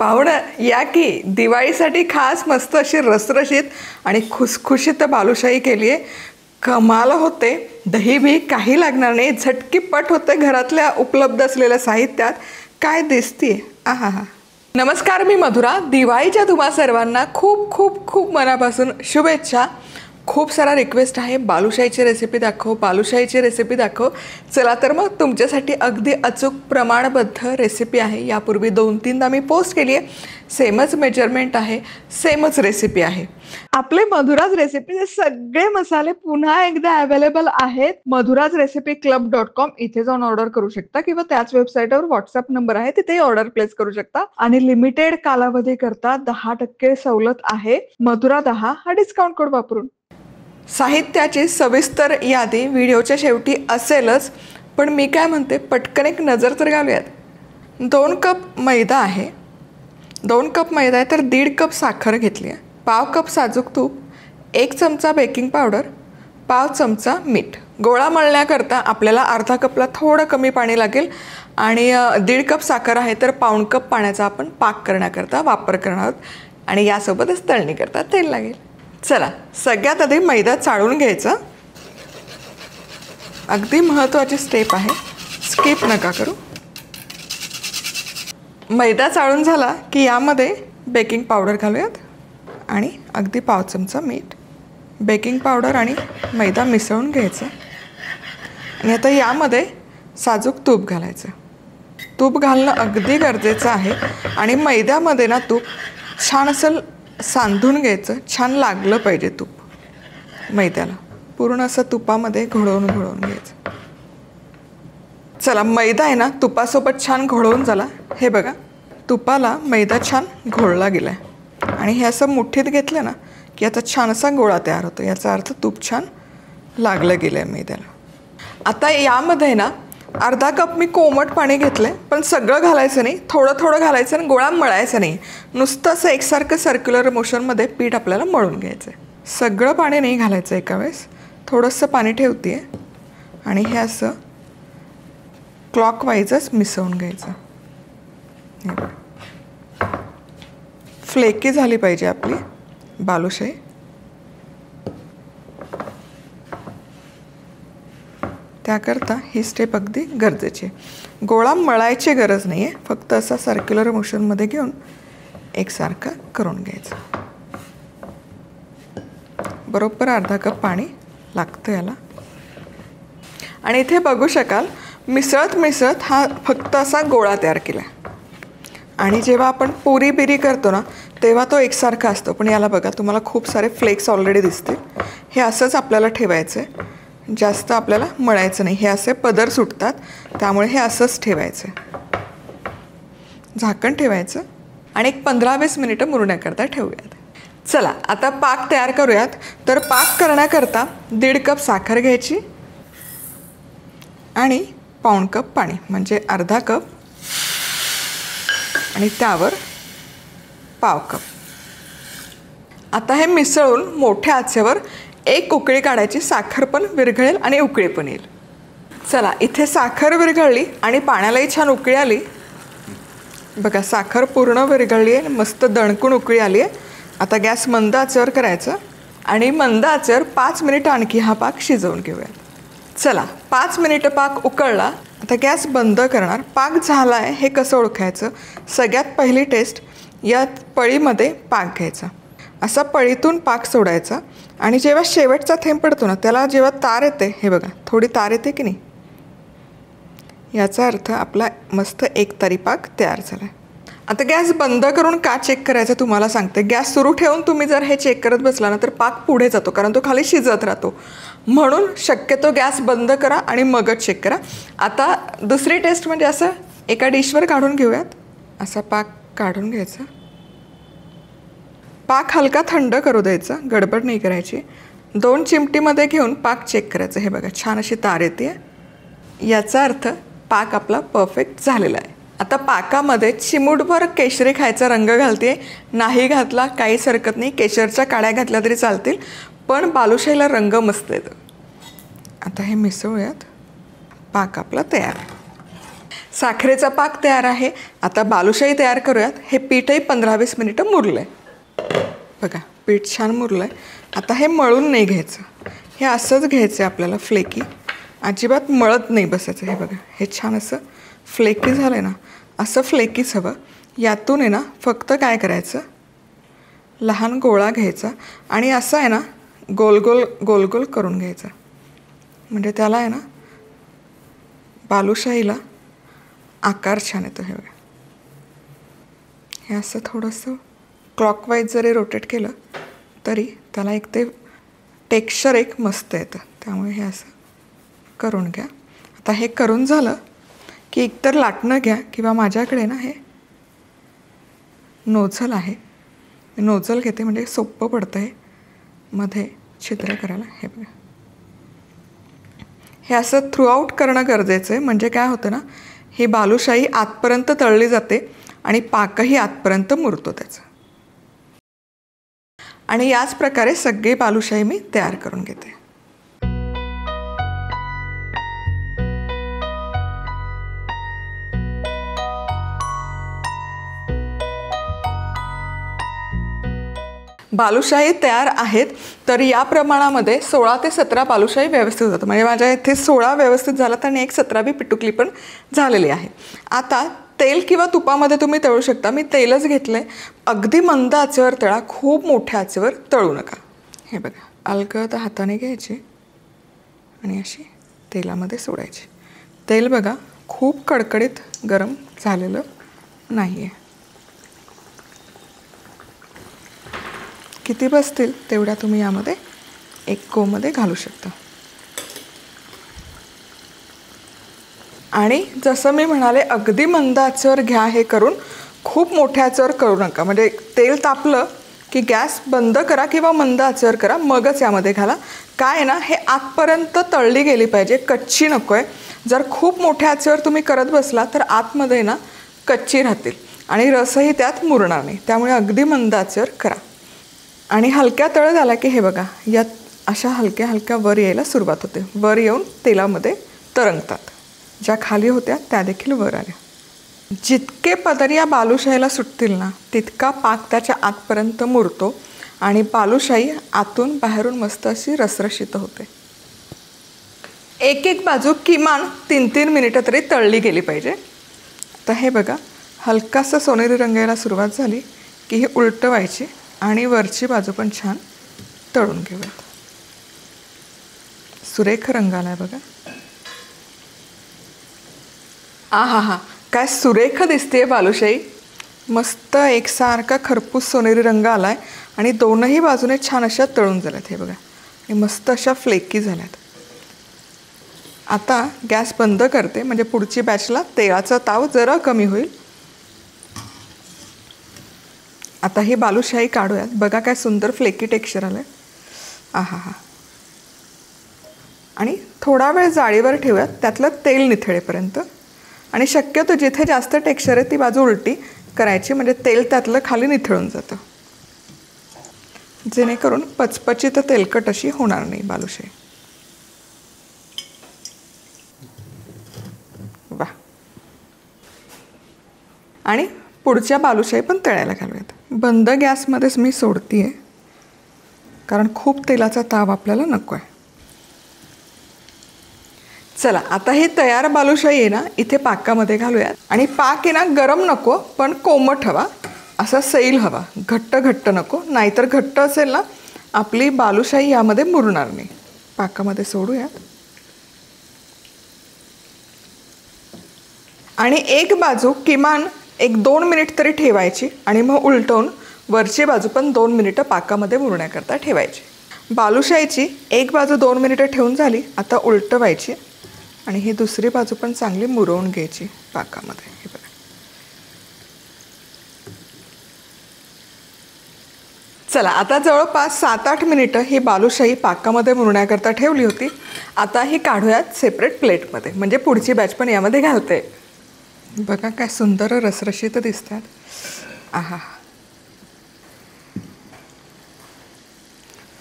पाहुणं या की दिवाळीसाठी खास मस्त अशी रसरशीत आणि खुसखुशीत बालुशाही केली आहे. कमाल होते. दही बी काही लागणार नाही, झटकीपट होते घरातल्या उपलब्ध असलेल्या साहित्यात. काय दिसतीये, आहा हा. नमस्कार, मी मधुरा. दिवाळीच्या तुम्हा सर्वांना खूप खूप खूप मनापासून शुभेच्छा. खूप सारा रिक्वेस्ट आहे, बालुशाहीची रेसिपी दाखव, बालुशाहीची रेसिपी दाखव. चला तर मग तुमच्यासाठी अगदी अचूक प्रमाणबद्ध रेसिपी आहे. यापूर्वी 2-3दा मी पोस्ट केली आहे. सेमच मेजरमेंट आहे, सेमच रेसिपी आहे. आपले मधुराज रेसिपीचे सगळे मसाले पुन्हा एकदा अवेलेबल आहेत. madhurajrecipeclub.com इथे जाऊन ऑर्डर करू शकता किंवा त्याच वेबसाईटवर व्हॉट्सअप नंबर आहे, तिथेही ऑर्डर प्लेस करू शकता. आणि लिमिटेड कालावधी करता 10% सवलत आहे. मधुरा 10 हा डिस्काउंट कोड वापरून. साहित्याची सविस्तर यादी व्हिडिओच्या शेवटी असेलच, पण मी काय म्हणते पटकन एक नजर तर घालूयात. 2 कप मैदा आहे. 2 कप मैदा आहे तर 1.5 कप साखर घेतली आहे. 1/2 कप साजूक तूप, 1 चमचा बेकिंग पावडर, 1/2 चमचा मीठ. गोळा मळण्याकरता आपल्याला अर्धा कपला थोडं कमी पाणी लागेल आणि 1.5 कप साखर आहे तर 1/4 कप पाण्याचा आपण पाक करण्याकरता वापर करणार आहोत. आणि यासोबतच तळणी करता तेल लागेल. चला, सगळ्यात आधी मैदा चाळून घ्यायचा. अगदी महत्त्वाची स्टेप आहे, स्किप नका करू. मैदा चाळून झाला की यामध्ये बेकिंग पावडर घालूयात आणि अगदी 1/2 चमचा मीठ. बेकिंग पावडर आणि मैदा मिसळून घ्यायचं. आणि आता यामध्ये साजूक तूप घालायचं. तूप घालणं अगदी गरजेचं आहे. आणि मैद्यामध्ये ना तूप छान असं सांधून घ्यायचं. छान लागलं पाहिजे तूप मैद्याला. पूर्ण असं तुपामध्ये घोळवून घ्यायचं. चला, मैदा आहे ना तुपासोबत छान घोळवून झाला. हे बघा, तुपाला मैदा छान घोळला गेला आहे. आणि हे असं मुठीत घेतलं ना की आता छान असा गोळा तयार होतो. याचा अर्थ तूप छान लागलं गेलं आहे मैद्याला. आता यामध्ये ना अर्धा कप मी कोमट पाणी घेतलं आहे, पण सगळं घालायचं नाही, थोडं थोडं घालायचं आणि गोळा मळायचा नाही. नुसतं असं एकसारखं सर्क्युलर मोशनमध्ये पीठ आपल्याला मळून घ्यायचं आहे. सगळं पाणी नाही घालायचं एका वेळेस, थोडंसं पाणी ठेवते आहे आणि हे असं क्लॉकवाईजच मिसळून घ्यायचं. फ्लेकी झाली पाहिजे आपली बालुशाही. त्याकरता ही स्टेप अगदी गरजेची आहे. गोळा मळायची गरज नाही आहे, फक्त असा सर्क्युलर मोशनमध्ये घेऊन एकसारखा करून घ्यायचं. बरोबर अर्धा कप पाणी लागतं याला. आणि इथे बघू शकाल, मिसळत मिसळत हा फक्त असा गोळा तयार केला. आणि जेव्हा आपण पुरी बिरी करतो ना तेव्हा तो एकसारखा असतो, पण याला बघा, तुम्हाला खूप सारे फ्लेक्स ऑलरेडी दिसतील. हे असंच आपल्याला ठेवायचं आहे, जास्त आपल्याला मळायचं नाही. हे असे पदर सुटतात, त्यामुळे हे असंच ठेवायचं आहे. झाकण ठेवायचं आणि एक 15-20 मिनिटं मुरण्याकरता ठेवूयात. चला, आता पाक तयार करूयात. तर पाक करण्याकरता 1.5 कप साखर घ्यायची आणि 1/4 कप पाणी, म्हणजे अर्धा कप आणि त्यावर 1/2 कप. आता हे मिसळून मोठ्या आचेवर एक उकळी काढायची. साखर पण विरघळेल आणि उकळी पण येईल. चला, इथे साखर विरघळली आणि पाण्यालाही छान उकळी आली. बघा, साखर पूर्ण विरघळली आहे, मस्त दणकून उकळी आली आहे. आता गॅस मंद आचेवर करायचं आणि मंद आचेवर 5 मिनिटं आणखी हा पाक शिजवून घेऊयात. चला, 5 मिनिटं पाक उकळला. आता गॅस बंद करणार. पाक झाला आहे हे कसं ओळखायचं? सगळ्यात पहिली टेस्ट, या पळीमध्ये पाक घ्यायचा. असा पळीतून पाक सोडायचा आणि जेव्हा शेवटचा थेंब पडतो ना त्याला जेव्हा तार येते, हे बघा थोडी तार येते की नाही, याचा अर्थ आपला मस्त एकतारी पाक तयार झाला आहे. आता गॅस बंद करून का चेक करायचं तुम्हाला सांगते. गॅस सुरू ठेवून तुम्ही जर हे चेक करत बसला ना तर पाक पुढे जातो, कारण तो खाली शिजत राहतो. म्हणून शक्यतो गॅस बंद करा आणि मगच चेक करा. आता दुसरी टेस्ट म्हणजे असं एका डिशवर काढून घेऊयात. असा पाक काढून घ्यायचा. पाक हलका थंड करू द्यायचा, गडबड नाही करायची. 2 चिमटीमध्ये घेऊन पाक चेक करायचं. हे बघा, छान अशी तार येते. याचा अर्थ पाक आपला परफेक्ट झालेला आहे. आता पाकामध्ये चिमूटभर केशरी खायचा रंग घालते. नाही घातला काहीच हरकत नाही, केशरच्या काड्या घातल्या तरी चालतील, पण बालुशाहीला रंग मस्त येतो. आता हे मिसळूयात. पाक आपला तयार. साखरेचा पाक तयार आहे. आता बालुशाही तयार करूयात. हे पीठही 15-20 मिनिटं मुरलं आहे. बघा पीठ छान मुरलं आहे. आता हे मळून नाही घ्यायचं, हे असंच घ्यायचं आहे आपल्याला फ्लेकी. अजिबात मळत नाही बसायचं. हे बघा हे छान असं फ्लेकी झालं आहे ना, असं फ्लेकीच हवं. यातून आहे ना फक्त काय करायचं, लहान गोळा घ्यायचा आणि असं आहे ना गोल गोल गोल गोल करून घ्यायचा. म्हणजे त्याला आहे ना बालुशाहीला आकार छान येतो. हे बघा हे असं थोडंसं क्लॉकवाईज जरी रोटेट केलं तरी त्याला एक ते टेक्स्चर एक मस्त येतं. त्यामुळे हे असं करून घ्या. आता हे करून झालं की एकतर लाटणं घ्या किंवा माझ्याकडे ना हे नोझल आहे, नोझल घेते म्हणजे सोपं पडतं हे मध्ये छिद्र करायला. हे बघा हे असं थ्रूआउट करणं गरजेचं आहे. म्हणजे काय होतं ना, ही बालुशाही आतपर्यंत तळली जाते आणि पाकही आतपर्यंत मुरतो त्याचा. आणि याच प्रकारे सगळी बालुशाही मी तयार करून घेते. बालुशाही तयार आहेत. तर या प्रमाणामध्ये 16 ते 17 बालुशाही व्यवस्थित होतात. म्हणजे माझ्या इथे 16 व्यवस्थित झालं आणि एक 17वी पिटुकली पण झालेली आहे. आता तेल किंवा तुपामध्ये तुम्ही तळू शकता. मी तेलच घेतलं आहे. अगदी मंद आचेवर तळा, खूप मोठ्या आचेवर तळू नका. हे बघा अलगद हाताने घ्यायची आणि अशी तेलामध्ये सोडायची. तेल बघा खूप कडकडीत गरम झालेलं नाही आहे. किती बसतील तेवढ्या तुम्ही यामध्ये एक कोमध्ये घालू शकता. आणि जसं मी म्हणाले अगदी मंद आचेवर घ्या हे करून, खूप मोठ्या आचेवर करू नका. म्हणजे तेल तापलं की गॅस बंद करा किंवा मंद आचेवर करा, मगच यामध्ये घाला. काय आहे ना, हे आतपर्यंत तळली गेली पाहिजे, कच्ची नको आहे. जर खूप मोठ्या आचेवर तुम्ही करत बसला तर आतमध्ये ना कच्ची राहतील आणि रसही त्यात मुरणार नाही. त्यामुळे अगदी मंद आचेवर करा. आणि हलक्या तळ झाला की हे बघा यात अशा हलक्या हलक्या वर यायला सुरुवात होते. वर येऊन तेलामध्ये तरंगतात. ज्या खाली होत्या त्या देखील वर आल्या. जितके पदर या बालुशाहीला सुटतील ना तितका पाक त्याच्या आतपर्यंत मुरतो आणि बालुशाही आतून बाहेरून मस्त अशी रसरशीत होते. एक एक बाजू किमान 3-3 मिनिटं तरी तळली गेली पाहिजे. तर हे बघा हलकासा सोनेरी रंग यायला सुरुवात झाली की ही उलटवायची आणि वरची बाजू पण छान तळून घेऊयात. सुरेख रंग आलाय बघा. हा काय सुरेख दिसते बालुशाही. मस्त एकसारखा खरपूस सोनेरी रंग आलाय आणि दोनही बाजूने छान अशा तळून झाल्यात. हे बघा आणि मस्त अशा फ्लेकी झाल्यात. आता गॅस बंद करते म्हणजे पुढची बॅचला तेलाचा ताव जरा कमी होईल. आता ही बालुशाही काढूयात. बघा काय सुंदर फ्लेकी टेक्स्चर आलं आहे. आणि थोडा वेळ जाळीवर ठेवूयात त्यातलं तेल निथळेपर्यंत. आणि शक्यतो जिथे जास्त टेक्स्चर आहे ती बाजू उलटी करायची म्हणजे तेल त्यातलं खाली निथळून जातं. जेणेकरून पचपचित तेलकट अशी होणार नाही बालुशाही. वा. आणि पुढच्या बालुशाही पण तळायला घालूयात. बंद गॅसमध्येच मी सोडते आहे कारण खूप तेलाचा ताव आपल्याला नको आहे. चला आता ही तयार बालुशाही आहे ना इथे पाकामध्ये घालूयात. आणि पाक आहे ना गरम नको पण कोमट हवा, असा सैल हवा, घट्ट घट्ट नको. नाहीतर घट्ट असेल ना आपली बालुशाही यामध्ये मुरणार नाही. पाकामध्ये सोडूयात. आणि एक बाजू किमान 1-2 मिनिट तरी ठेवायची आणि मग उलटवून वरची बाजू पण 2 मिनिटं पाकामध्ये मुरण्याकरता ठेवायची. बालुशाहीची एक बाजू 2 मिनिटं ठेवून झाली. आता उलटवायची आणि ही दुसरी बाजू पण चांगली मुरवून घ्यायची पाकामध्ये. हे बघा. चला आता जवळपास 7-8 मिनिटं ही बालुशाही पाकामध्ये मुरण्याकरता ठेवली होती. आता ही काढूयात सेपरेट प्लेटमध्ये म्हणजे पुढची बॅच पण यामध्ये घालते. बघा काय सुंदर रसरशीत दिसतात. आहा.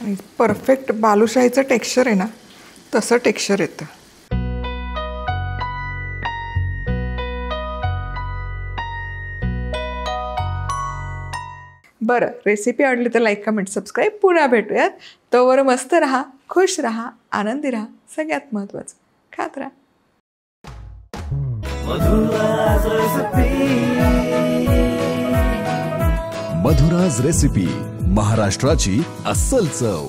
आणि परफेक्ट बालुशाहीचं टेक्स्चर आहे ना तसं टेक्स्चर येतं. बरं, रेसिपी आवडली तर लाईक, कमेंट, सबस्क्राईब. पुन्हा भेटूयात. तोवर मस्त राहा, खुश राहा, आनंदी राहा. सगळ्यात महत्त्वाचं खात राहा. मधुराज रेसिपी, महाराष्ट्राची अस्सल चव.